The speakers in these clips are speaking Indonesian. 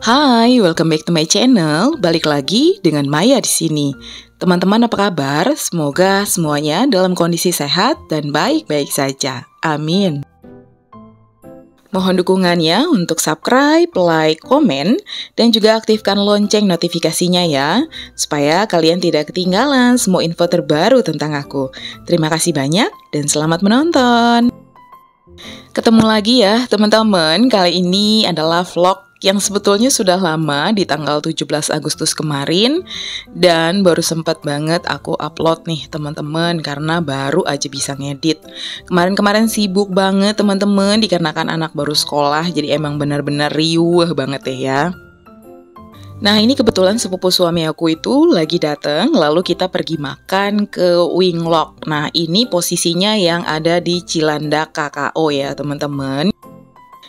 Hai, welcome back to my channel. Balik lagi dengan Maya di sini. Teman-teman apa kabar? Semoga semuanya dalam kondisi sehat dan baik-baik saja. Amin. Mohon dukungannya untuk subscribe, like, komen, dan juga aktifkan lonceng notifikasinya ya, supaya kalian tidak ketinggalan semua info terbaru tentang aku. Terima kasih banyak dan selamat menonton. Ketemu lagi ya teman-teman, kali ini adalah vlog yang sebetulnya sudah lama di tanggal 17 Agustus kemarin dan baru sempat banget aku upload nih teman-teman karena baru aja bisa ngedit. Kemarin-kemarin sibuk banget teman-teman dikarenakan anak baru sekolah, jadi emang benar-benar riuh banget ya. Nah ini kebetulan sepupu suami aku itu lagi datang, lalu kita pergi makan ke Winglock. Nah ini posisinya yang ada di Cilandak KKO ya teman-teman.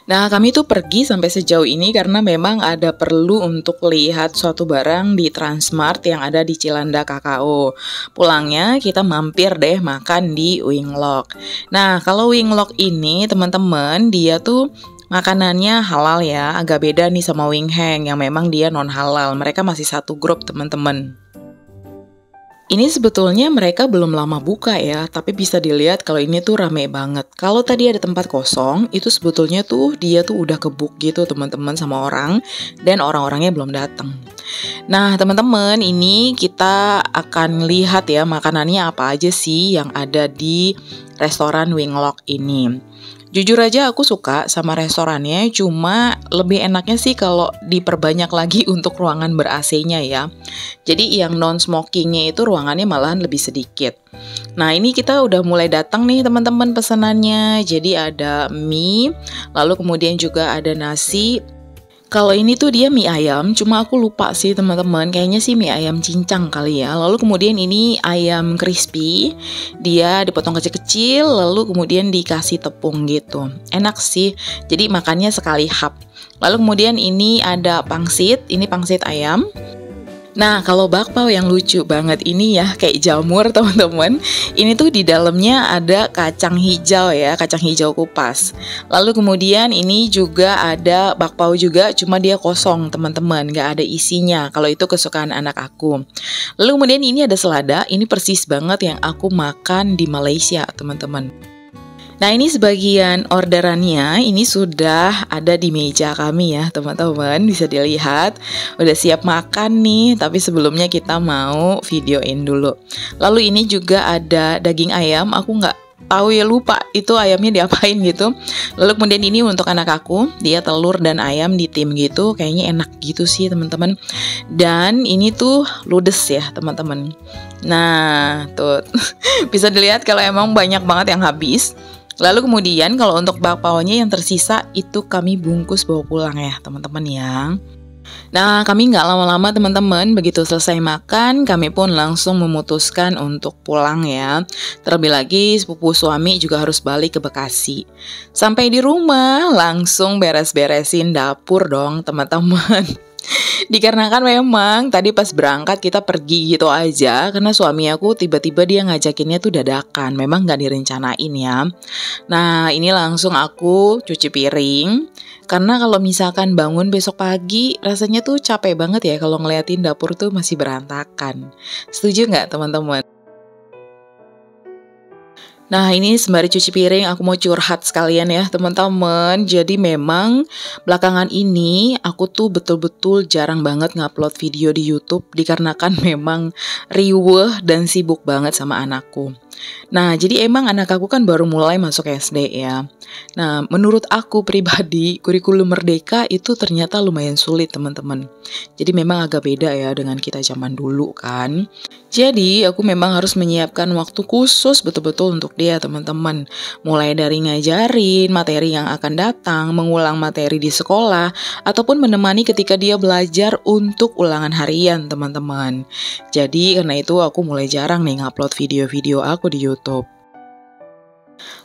Nah kami tuh pergi sampai sejauh ini karena memang ada perlu untuk lihat suatu barang di Transmart yang ada di Cilandak KKO. Pulangnya kita mampir deh makan di Winglock. Nah kalau Winglock ini teman-teman dia tuh makanannya halal ya, agak beda nih sama Wing Hang yang memang dia non halal. Mereka masih satu grup teman-teman. Ini sebetulnya mereka belum lama buka ya, tapi bisa dilihat kalau ini tuh rame banget. Kalau tadi ada tempat kosong, itu sebetulnya tuh dia tuh udah kebook gitu teman-teman sama orang, dan orang-orangnya belum datang. Nah teman-teman, ini kita akan lihat ya makanannya apa aja sih yang ada di restoran Winglock ini. Jujur aja aku suka sama restorannya, cuma lebih enaknya sih kalau diperbanyak lagi untuk ruangan ber-AC-nya ya. Jadi yang non-smokingnya itu ruangannya malahan lebih sedikit. Nah ini kita udah mulai datang nih teman-teman pesanannya. Jadi ada mie, lalu kemudian juga ada nasi. Kalau ini tuh dia mie ayam, cuma aku lupa sih teman-teman, kayaknya sih mie ayam cincang kali ya. Lalu kemudian ini ayam crispy, dia dipotong kecil-kecil, lalu kemudian dikasih tepung gitu. Enak sih, jadi makannya sekali hap. Lalu kemudian ini ada pangsit, ini pangsit ayam. Nah kalau bakpao yang lucu banget ini ya kayak jamur teman-teman. Ini tuh di dalamnya ada kacang hijau ya, kacang hijau kupas. Lalu kemudian ini juga ada bakpao juga, cuma dia kosong teman-teman, nggak ada isinya. Kalau itu kesukaan anak aku. Lalu kemudian ini ada selada, ini persis banget yang aku makan di Malaysia teman-teman. Nah ini sebagian orderannya, ini sudah ada di meja kami ya teman-teman, bisa dilihat udah siap makan nih, tapi sebelumnya kita mau videoin dulu. Lalu ini juga ada daging ayam, aku nggak tahu ya, lupa itu ayamnya diapain gitu. Lalu kemudian ini untuk anak aku, dia telur dan ayam di tim gitu, kayaknya enak gitu sih teman-teman. Dan ini tuh ludes ya teman-teman. Nah tuh bisa dilihat kalau emang banyak banget yang habis. Lalu kemudian kalau untuk bakpaonya yang tersisa itu kami bungkus bawa pulang ya teman-teman ya. Nah kami nggak lama-lama teman-teman, begitu selesai makan kami pun langsung memutuskan untuk pulang ya. Terlebih lagi sepupu suami juga harus balik ke Bekasi. Sampai di rumah langsung beres-beresin dapur dong teman-teman. Dikarenakan memang tadi pas berangkat kita pergi gitu aja, karena suami aku tiba-tiba dia ngajakinnya tuh dadakan, memang gak direncanain ya. Nah ini langsung aku cuci piring, karena kalau misalkan bangun besok pagi rasanya tuh capek banget ya kalau ngeliatin dapur tuh masih berantakan. Setuju gak teman-teman? Nah ini sembari cuci piring aku mau curhat sekalian ya teman-teman. Jadi memang belakangan ini aku tuh betul-betul jarang banget ngupload video di YouTube dikarenakan memang riweuh dan sibuk banget sama anakku. Nah jadi emang anak aku kan baru mulai masuk SD ya. Nah menurut aku pribadi kurikulum Merdeka itu ternyata lumayan sulit teman-teman. Jadi memang agak beda ya dengan kita zaman dulu kan. Jadi aku memang harus menyiapkan waktu khusus betul-betul untuk dia teman-teman. Mulai dari ngajarin materi yang akan datang, mengulang materi di sekolah, ataupun menemani ketika dia belajar untuk ulangan harian teman-teman. Jadi karena itu aku mulai jarang nih ngupload video-video aku di YouTube.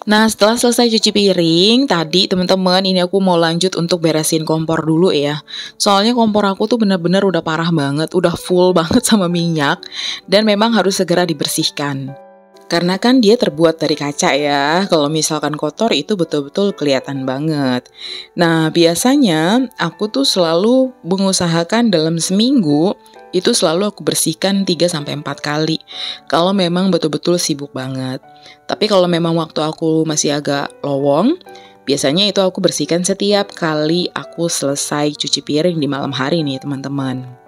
Nah setelah selesai cuci piring tadi teman-teman, ini aku mau lanjut untuk beresin kompor dulu ya. Soalnya kompor aku tuh bener-bener udah parah banget, udah full banget sama minyak dan memang harus segera dibersihkan. Karena kan dia terbuat dari kaca ya, kalau misalkan kotor itu betul-betul kelihatan banget. Nah, biasanya aku tuh selalu mengusahakan dalam seminggu, itu selalu aku bersihkan 3 sampai 4 kali. Kalau memang betul-betul sibuk banget. Tapi kalau memang waktu aku masih agak lowong, biasanya itu aku bersihkan setiap kali aku selesai cuci piring di malam hari nih teman-teman.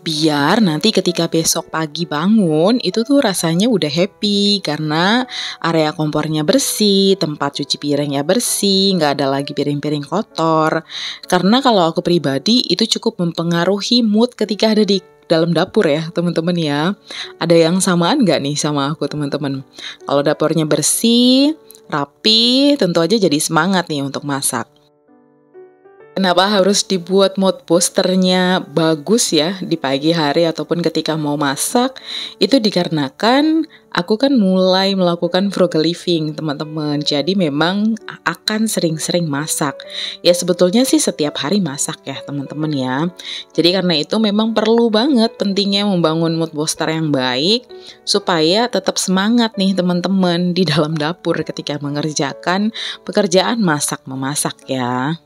Biar nanti ketika besok pagi bangun, itu tuh rasanya udah happy karena area kompornya bersih, tempat cuci piringnya bersih, nggak ada lagi piring-piring kotor. Karena kalau aku pribadi itu cukup mempengaruhi mood ketika ada di dalam dapur ya teman-teman ya. Ada yang samaan nggak nih sama aku teman-teman? Kalau dapurnya bersih, rapi, tentu aja jadi semangat nih untuk masak. Kenapa harus dibuat mood boosternya bagus ya di pagi hari ataupun ketika mau masak? Itu dikarenakan aku kan mulai melakukan frugal living teman-teman. Jadi memang akan sering-sering masak. Ya sebetulnya sih setiap hari masak ya teman-teman ya. Jadi karena itu memang perlu banget pentingnya membangun mood booster yang baik supaya tetap semangat nih teman-teman di dalam dapur ketika mengerjakan pekerjaan masak-memasak ya.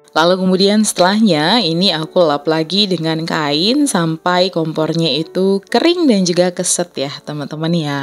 Lalu kemudian setelahnya ini aku lap lagi dengan kain sampai kompornya itu kering dan juga keset ya teman-teman ya.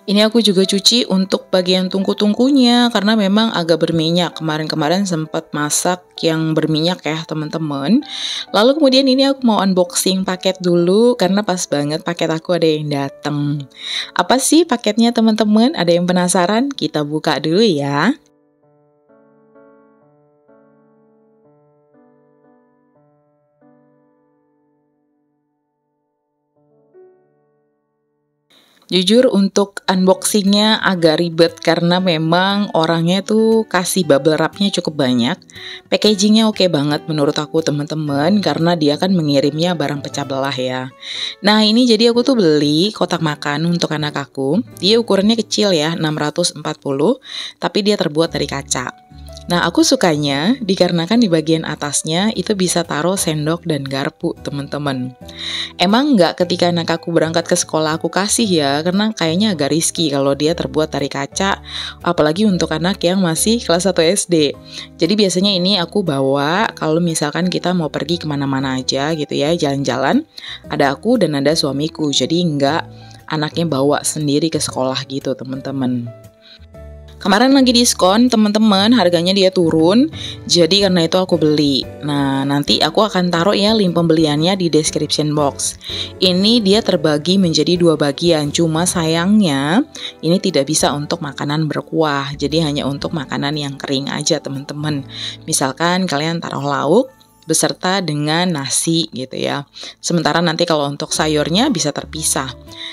Ini aku juga cuci untuk bagian tungku-tungkunya karena memang agak berminyak. Kemarin-kemarin sempat masak yang berminyak ya teman-teman. Lalu kemudian ini aku mau unboxing paket dulu karena pas banget paket aku ada yang datang. Apa sih paketnya teman-teman? Ada yang penasaran? Kita buka dulu ya. Jujur untuk unboxingnya agak ribet karena memang orangnya tuh kasih bubble wrapnya cukup banyak. Packagingnya oke banget menurut aku teman-teman karena dia kan mengirimnya barang pecah belah ya. Nah ini jadi aku tuh beli kotak makan untuk anak aku. Dia ukurannya kecil ya 640 tapi dia terbuat dari kaca. Nah, aku sukanya dikarenakan di bagian atasnya itu bisa taruh sendok dan garpu, teman-teman. Emang nggak ketika anak aku berangkat ke sekolah aku kasih ya, karena kayaknya agak risky kalau dia terbuat dari kaca, apalagi untuk anak yang masih kelas 1 SD. Jadi biasanya ini aku bawa kalau misalkan kita mau pergi kemana-mana aja gitu ya, jalan-jalan, ada aku dan ada suamiku, jadi nggak anaknya bawa sendiri ke sekolah gitu, teman-teman. Kemarin lagi diskon teman-teman, harganya dia turun, jadi karena itu aku beli. Nah nanti aku akan taruh ya link pembeliannya di description box. Ini dia terbagi menjadi 2 bagian, cuma sayangnya ini tidak bisa untuk makanan berkuah, jadi hanya untuk makanan yang kering aja teman-teman. Misalkan kalian taruh lauk beserta dengan nasi gitu ya. Sementara nanti kalau untuk sayurnya bisa terpisah.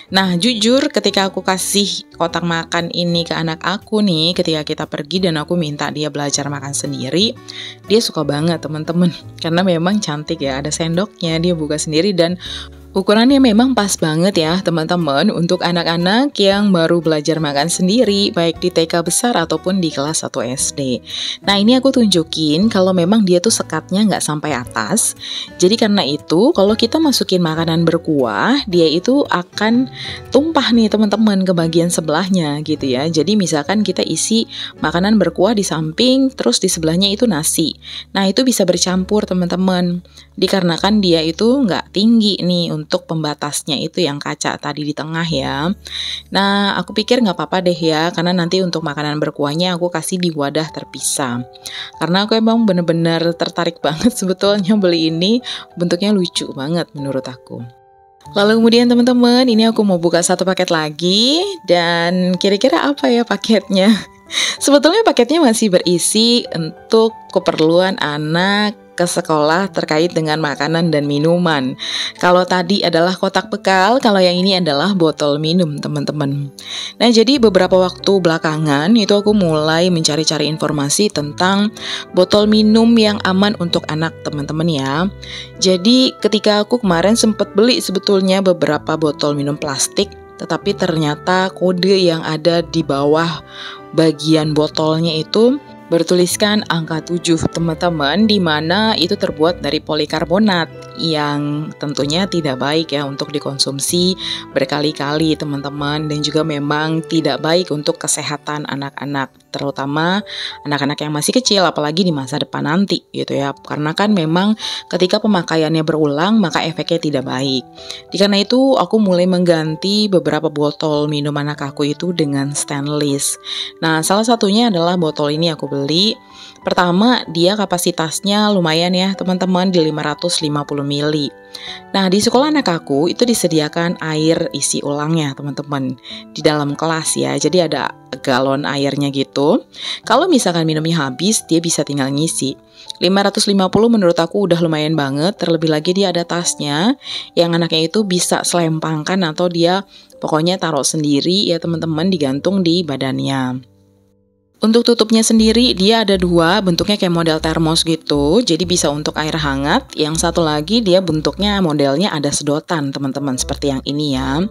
Nah jujur ketika aku kasih kotak makan ini ke anak aku nih, ketika kita pergi dan aku minta dia belajar makan sendiri, dia suka banget teman-teman. Karena memang cantik ya, ada sendoknya, dia buka sendiri dan ukurannya memang pas banget ya teman-teman untuk anak-anak yang baru belajar makan sendiri baik di TK besar ataupun di kelas 1 SD. Nah ini aku tunjukin kalau memang dia tuh sekatnya nggak sampai atas. Jadi karena itu kalau kita masukin makanan berkuah dia itu akan tumpah nih teman-teman ke bagian sebelahnya gitu ya. Jadi misalkan kita isi makanan berkuah di samping terus di sebelahnya itu nasi. Nah itu bisa bercampur teman-teman. Dikarenakan dia itu nggak tinggi nih untuk pembatasnya itu yang kaca tadi di tengah ya. Nah aku pikir nggak apa-apa deh ya, karena nanti untuk makanan berkuahnya aku kasih di wadah terpisah. Karena aku emang bener-bener tertarik banget sebetulnya beli ini, bentuknya lucu banget menurut aku. Lalu kemudian teman-teman, ini aku mau buka satu paket lagi dan kira-kira apa ya paketnya? Sebetulnya paketnya masih berisi untuk keperluan anak ke sekolah terkait dengan makanan dan minuman. Kalau tadi adalah kotak bekal, kalau yang ini adalah botol minum, teman-teman. Nah, jadi beberapa waktu belakangan itu aku mulai mencari-cari informasi tentang botol minum yang aman untuk anak, teman-teman ya. Jadi ketika aku kemarin sempat beli sebetulnya beberapa botol minum plastik, tetapi ternyata kode yang ada di bawah bagian botolnya itu bertuliskan angka 7, teman-teman, di mana itu terbuat dari polikarbonat yang tentunya tidak baik ya untuk dikonsumsi berkali-kali, teman-teman, dan juga memang tidak baik untuk kesehatan anak-anak, terutama anak-anak yang masih kecil, apalagi di masa depan nanti gitu ya, karena kan memang ketika pemakaiannya berulang maka efeknya tidak baik. Karena itu aku mulai mengganti beberapa botol minum anak aku itu dengan stainless. Nah, salah satunya adalah botol ini aku beli. Pertama, dia kapasitasnya lumayan ya teman-teman, di 550 ml. Nah, di sekolah anak aku itu disediakan air isi ulangnya teman-teman di dalam kelas ya. Jadi ada galon airnya gitu. Kalau misalkan minumnya habis, dia bisa tinggal ngisi. 550 menurut aku udah lumayan banget. Terlebih lagi dia ada tasnya yang anaknya itu bisa selempangkan atau dia pokoknya taruh sendiri ya teman-teman, digantung di badannya. Untuk tutupnya sendiri dia ada dua, bentuknya kayak model termos gitu, jadi bisa untuk air hangat. Yang satu lagi dia bentuknya modelnya ada sedotan teman-teman, seperti yang ini ya.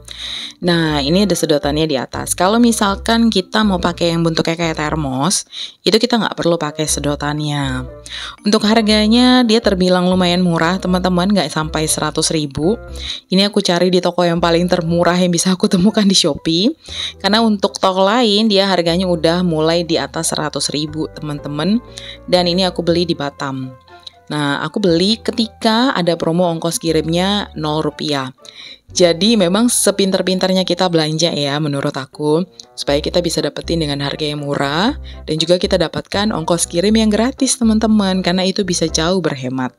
Nah, ini ada sedotannya di atas. Kalau misalkan kita mau pakai yang bentuknya kayak termos, itu kita nggak perlu pakai sedotannya. Untuk harganya dia terbilang lumayan murah teman-teman, nggak sampai 100.000. Ini aku cari di toko yang paling termurah yang bisa aku temukan di Shopee. Karena untuk toko lain dia harganya udah mulai di atas 100.000 teman-teman. Dan ini aku beli di Batam. Nah, aku beli ketika ada promo ongkos kirimnya 0 rupiah. Jadi memang sepintar-pintarnya kita belanja ya menurut aku, supaya kita bisa dapetin dengan harga yang murah dan juga kita dapatkan ongkos kirim yang gratis teman-teman, karena itu bisa jauh berhemat.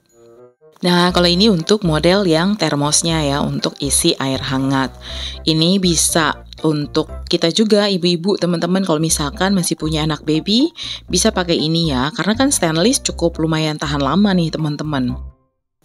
Nah, kalau ini untuk model yang termosnya ya, untuk isi air hangat. Ini bisa untuk kita juga ibu-ibu teman-teman, kalau misalkan masih punya anak baby bisa pakai ini ya, karena kan stainless cukup lumayan tahan lama nih teman-teman.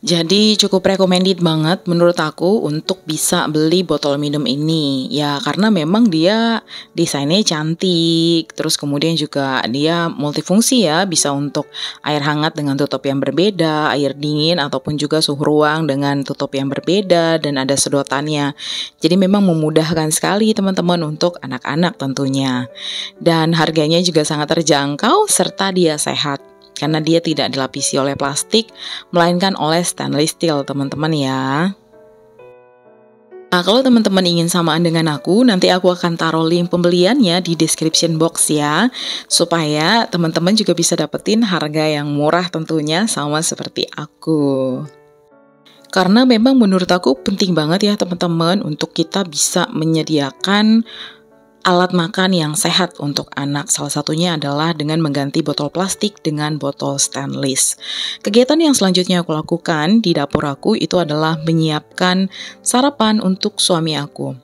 Jadi cukup recommended banget menurut aku untuk bisa beli botol minum ini. Ya karena memang dia desainnya cantik, terus kemudian juga dia multifungsi ya, bisa untuk air hangat dengan tutup yang berbeda, air dingin ataupun juga suhu ruang dengan tutup yang berbeda, dan ada sedotannya. Jadi memang memudahkan sekali teman-teman untuk anak-anak tentunya. Dan harganya juga sangat terjangkau serta dia sehat. Karena dia tidak dilapisi oleh plastik, melainkan oleh stainless steel teman-teman ya. Nah, kalau teman-teman ingin samaan dengan aku, nanti aku akan taruh link pembeliannya di description box ya, supaya teman-teman juga bisa dapetin harga yang murah tentunya sama seperti aku. Karena memang menurut aku penting banget ya teman-teman untuk kita bisa menyediakan alat makan yang sehat untuk anak. Salah satunya adalah dengan mengganti botol plastik dengan botol stainless. Kegiatan yang selanjutnya aku lakukan di dapur aku itu adalah menyiapkan sarapan untuk suami aku.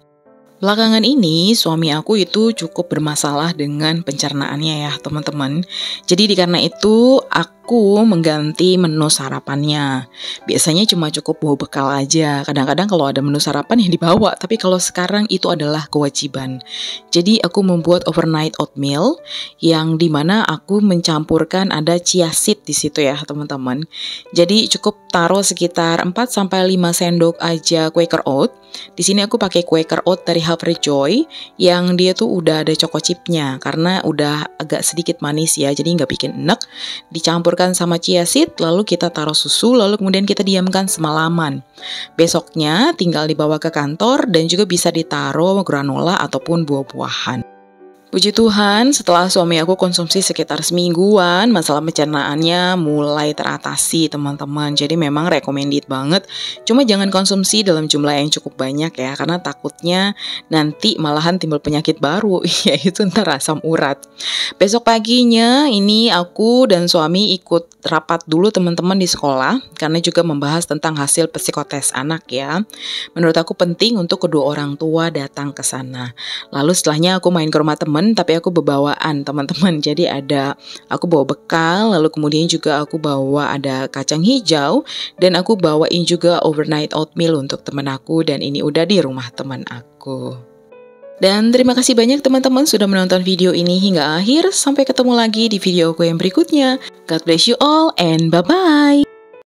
Belakangan ini suami aku itu cukup bermasalah dengan pencernaannya ya teman-teman. Jadi karena itu aku mengganti menu sarapannya. Biasanya cuma cukup bawa bekal aja. Kadang-kadang kalau ada menu sarapan yang dibawa, tapi kalau sekarang itu adalah kewajiban. Jadi aku membuat overnight oatmeal yang dimana aku mencampurkan ada chia seed di situ ya teman-teman. Jadi cukup taruh sekitar 4-5 sendok aja Quaker Oat. Di sini aku pakai Quaker Oat dari Helper Joy yang dia tuh udah ada choco chipnya karena udah agak sedikit manis ya, jadi nggak bikin enek. Dicampurkan sama chia seed, lalu kita taruh susu, lalu kemudian kita diamkan semalaman. Besoknya tinggal dibawa ke kantor dan juga bisa ditaruh granola ataupun buah-buahan. Puji Tuhan, setelah suami aku konsumsi sekitar semingguan, masalah pencernaannya mulai teratasi teman-teman. Jadi memang recommended banget. Cuma jangan konsumsi dalam jumlah yang cukup banyak ya, karena takutnya nanti malahan timbul penyakit baru, yaitu ntar asam urat. Besok paginya ini aku dan suami ikut rapat dulu teman-teman di sekolah, karena juga membahas tentang hasil psikotes anak ya. Menurut aku penting untuk kedua orang tua datang ke sana. Lalu setelahnya aku main ke rumah teman temen, tapi aku berbawaan teman-teman. Jadi aku bawa bekal, lalu kemudian juga aku bawa ada kacang hijau, dan aku bawain juga overnight oatmeal untuk teman aku, dan ini udah di rumah teman aku. Dan terima kasih banyak teman-teman sudah menonton video ini hingga akhir. Sampai ketemu lagi di video aku yang berikutnya. God bless you all and bye-bye.